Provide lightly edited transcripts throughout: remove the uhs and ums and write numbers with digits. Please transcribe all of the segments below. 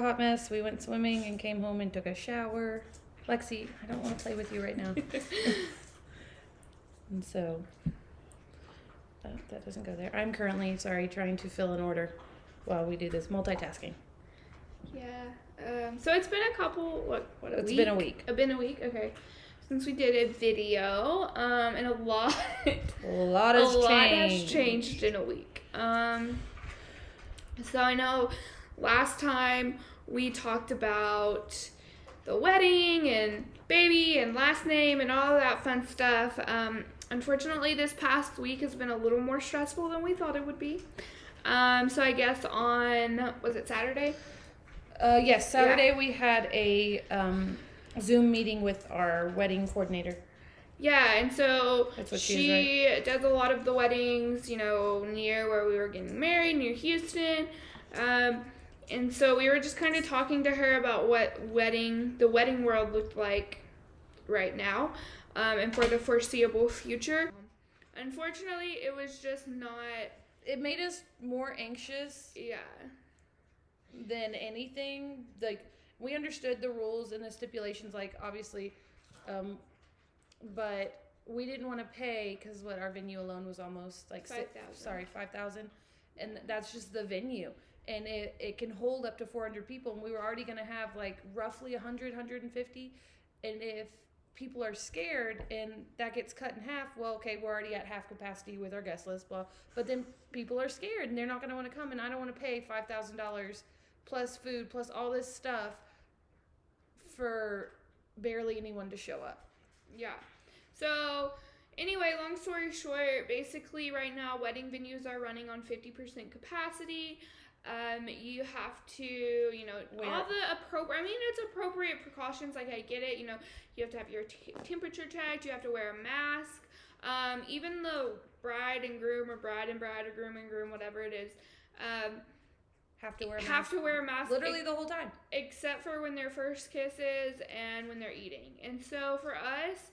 hot mess. We went swimming and came home and took a shower. Lexi, I don't want to play with you right now. And so, that doesn't go there. I'm currently, trying to fill an order while we do this multitasking. Yeah. So it's been a couple, what a It's week? been a week. It's been a week, okay. Since we did a video, and a lot has changed in a week. So I know last time we talked about the wedding and baby and last name and all that fun stuff. Unfortunately, this past week has been a little more stressful than we thought it would be. So I guess on, was it Saturday? Yes, Saturday we had a Zoom meeting with our wedding coordinator. Yeah, and so That's what she does a lot of the weddings, near where we were getting married, near Houston. And so we were just kind of talking to her about what the wedding world looked like right now, and for the foreseeable future. Unfortunately, it was just not... It made us more anxious. Yeah. Than anything. Like, we understood the rules and the stipulations, like, obviously, but we didn't want to pay because our venue alone was almost like $5,000, and that's just the venue, and it can hold up to 400 people, and we were already going to have like roughly 150, and if people are scared and that gets cut in half, well, okay, we're already at half capacity with our guest list, but then people are scared and they're not going to want to come, and I don't want to pay $5,000 plus food plus all this stuff for barely anyone to show up. Yeah. So anyway, long story short, basically right now wedding venues are running on 50% capacity. You have to, all it's appropriate precautions. Like, I get it. You have to have your temperature checked. You have to wear a mask. Even the bride and groom, or bride and bride, or groom and groom, whatever it is, have to wear a mask. Literally the whole time. Except for when their first kisses and when they're eating. And so for us,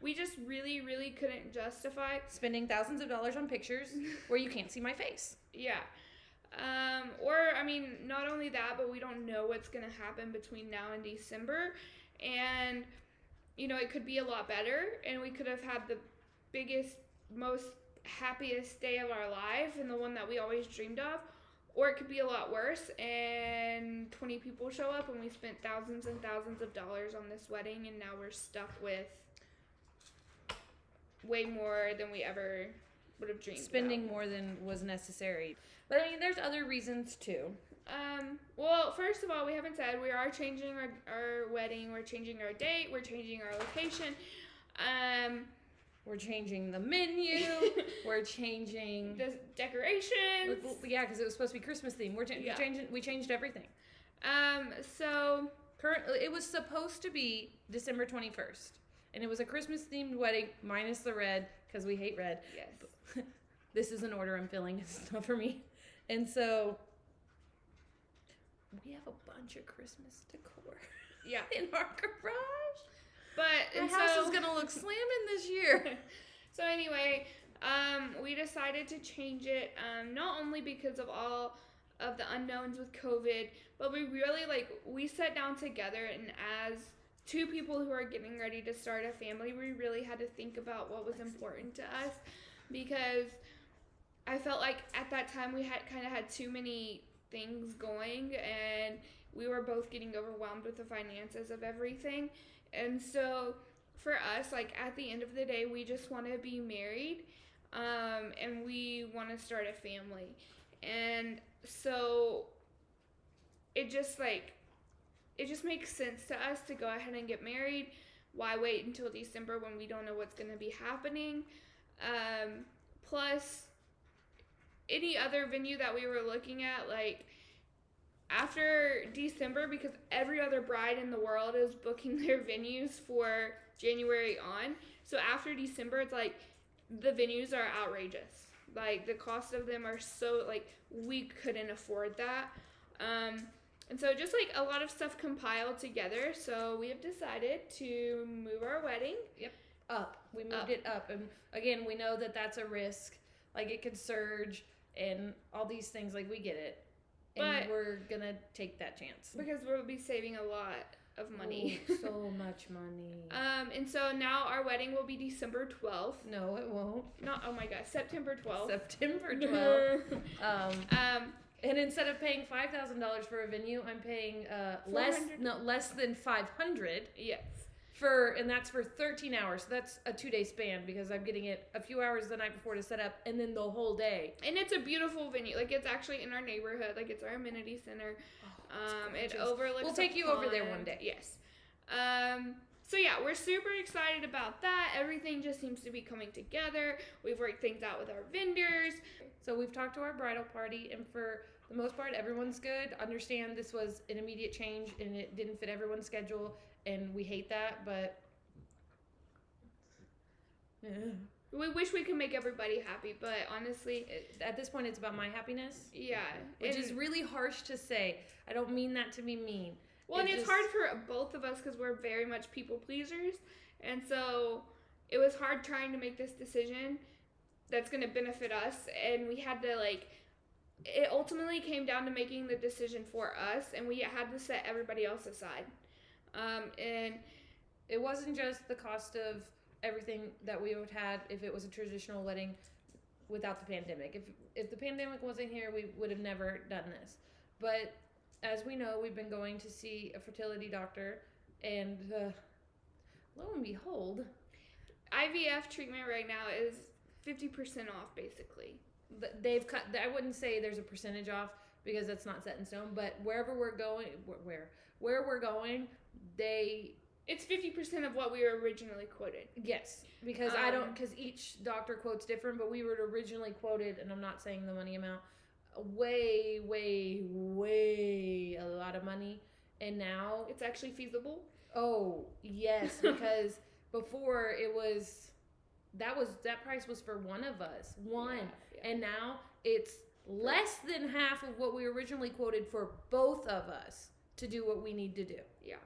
we just really, really couldn't justify spending thousands of dollars on pictures where you can't see my face. Yeah. Not only that, but we don't know what's going to happen between now and December. And, it could be a lot better. And we could have had the biggest, most happiest day of our life, and the one that we always dreamed of. Or it could be a lot worse, and 20 people show up, and we spent thousands and thousands of dollars on this wedding, and now we're stuck with way more than we ever would have dreamed Spending about. More than was necessary. But, there's other reasons, too. Well, first of all, we haven't said we are changing our wedding. We're changing our date. We're changing our location. We're changing the menu. We're changing the decorations. Yeah, because it was supposed to be Christmas themed. We changed everything. So currently, it was supposed to be December 21st, and it was a Christmas themed wedding minus the red because we hate red. Yes. This is an order I'm filling. It's not for me, and so we have a bunch of Christmas decor. Yeah. In our garage. But the house is gonna look slamming this year. So anyway, we decided to change it, not only because of all of the unknowns with COVID, but we really we sat down together, and as two people who are getting ready to start a family, we really had to think about what was important to us, because I felt like at that time we had too many things going, and we were both getting overwhelmed with the finances of everything. And so for us, at the end of the day, we just want to be married, and we want to start a family. And so it just makes sense to us to go ahead and get married. Why wait until December when we don't know what's going to be happening? Plus, any other venue that we were looking at, after December, because every other bride in the world is booking their venues for January on. So after December, it's the venues are outrageous. The cost of them are so, we couldn't afford that. And so just a lot of stuff compiled together. So we have decided to move our wedding. Yep. Up. We moved it up. And again, we know that that's a risk. It could surge and all these things. We get it. And we're going to take that chance. Because we'll be saving a lot of money. Oh, so much money. And so now our wedding will be December 12th. No, it won't. Not, oh my God, September 12th. September 12th. And instead of paying $5,000 for a venue, I'm paying less than $500. Yes. And that's for 13 hours. So that's a 2-day span because I'm getting it a few hours the night before to set up and then the whole day. And it's a beautiful venue. Like, it's actually in our neighborhood. Like, it's our amenity center. It overlooks. We'll take you over there one day. Yes. So yeah, we're super excited about that. Everything just seems to be coming together. We've worked things out with our vendors. So we've talked to our bridal party, and for the most part, everyone's good. Understand this was an immediate change, and it didn't fit everyone's schedule, and we hate that, but we wish we could make everybody happy, but honestly, at this point, it's about my happiness. Yeah. Which is really harsh to say. I don't mean that to be mean. Well, and it's hard for both of us because we're very much people pleasers. And so it was hard trying to make this decision that's going to benefit us. And we had to, it ultimately came down to making the decision for us. And we had to set everybody else aside. And it wasn't just the cost of everything that we would have had if it was a traditional wedding without the pandemic. If the pandemic wasn't here, we would have never done this. But as we know, we've been going to see a fertility doctor, and lo and behold, IVF treatment right now is 50% off, basically. They've cut. I wouldn't say there's a percentage off because that's not set in stone. But wherever we're going, where we're going, it's 50% of what we were originally quoted. Yes, because because each doctor quotes different, but we were originally quoted, and I'm not saying the money amount, way a lot of money, and now it's actually feasible. Oh yes, because before that price was for one of us, and now it's less than half of what we originally quoted for both of us to do what we need to do. Yeah.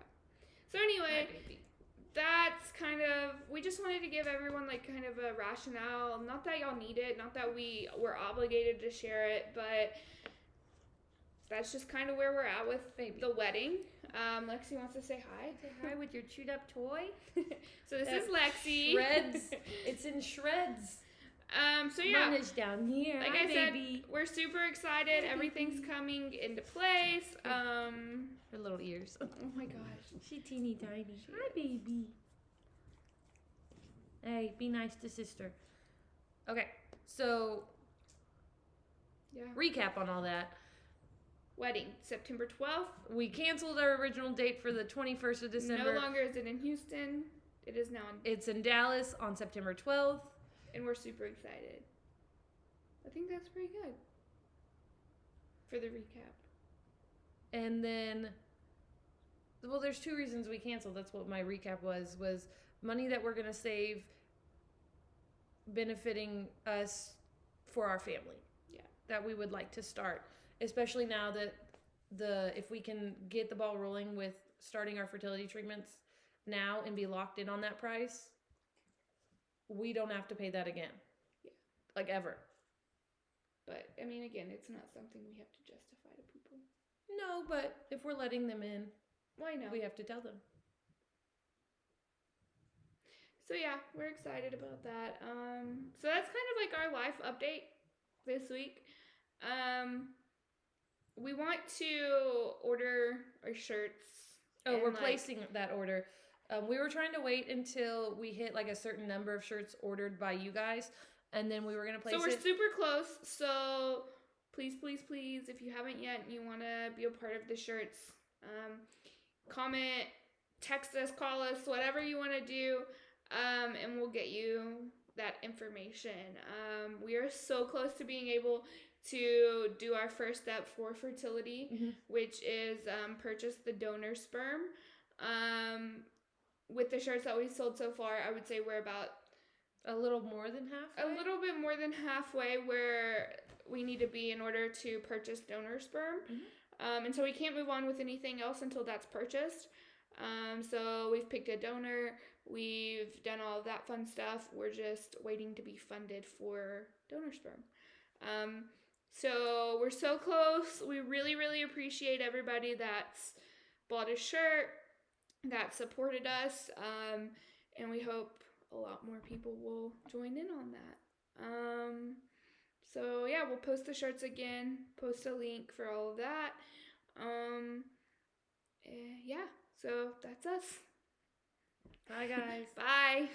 So anyway, that's kind of, we just wanted to give everyone kind of a rationale. Not that y'all need it, not that we were obligated to share it, but that's just kind of where we're at with the wedding. Lexi wants to say hi. Say hi with your chewed up toy. So this is Lexi. Shreds. It's in shreds. So yeah. Mine is down here. Like I said, we're super excited. Everything's coming into place. Her little ears. Oh my gosh. She's teeny tiny. Hi, baby. Hey, be nice to sister. Okay, so recap on all that. Wedding, September 12th. We canceled our original date for the 21st of December. No longer is it in Houston. It is now It's in Dallas on September 12th. And we're super excited. I think that's pretty good for the recap. And then, well, there's 2 reasons we canceled. That's what my recap was money that we're going to save benefiting us for our family. Yeah. That we would like to start, especially now that if we can get the ball rolling with starting our fertility treatments now and be locked in on that price, we don't have to pay that again. Yeah. Ever. But, I mean, again, it's not something we have to justify to people. No, but if we're letting them in, why not? We have to tell them. So, yeah, we're excited about that. So that's kind of our life update this week. We want to order our shirts. Oh, we're placing that order. We were trying to wait until we hit a certain number of shirts ordered by you guys, and then we were going to place it. So we're super close. So please, if you haven't yet and you want to be a part of the shirts, comment, text us, call us, whatever you want to do, and we'll get you that information. We are so close to being able to do our first step for fertility, which is purchase the donor sperm. With the shirts that we sold so far, I would say we're about a little more than halfway. A little bit more than halfway where we need to be in order to purchase donor sperm. And so we can't move on with anything else until that's purchased. So we've picked a donor. We've done all of that fun stuff. We're just waiting to be funded for donor sperm. So we're so close. We really, really appreciate everybody that's bought a shirt, that supported us, and we hope a lot more people will join in on that. So yeah, we'll post the shirts again, post a link for all of that. Yeah, so that's us. Bye, guys. Bye.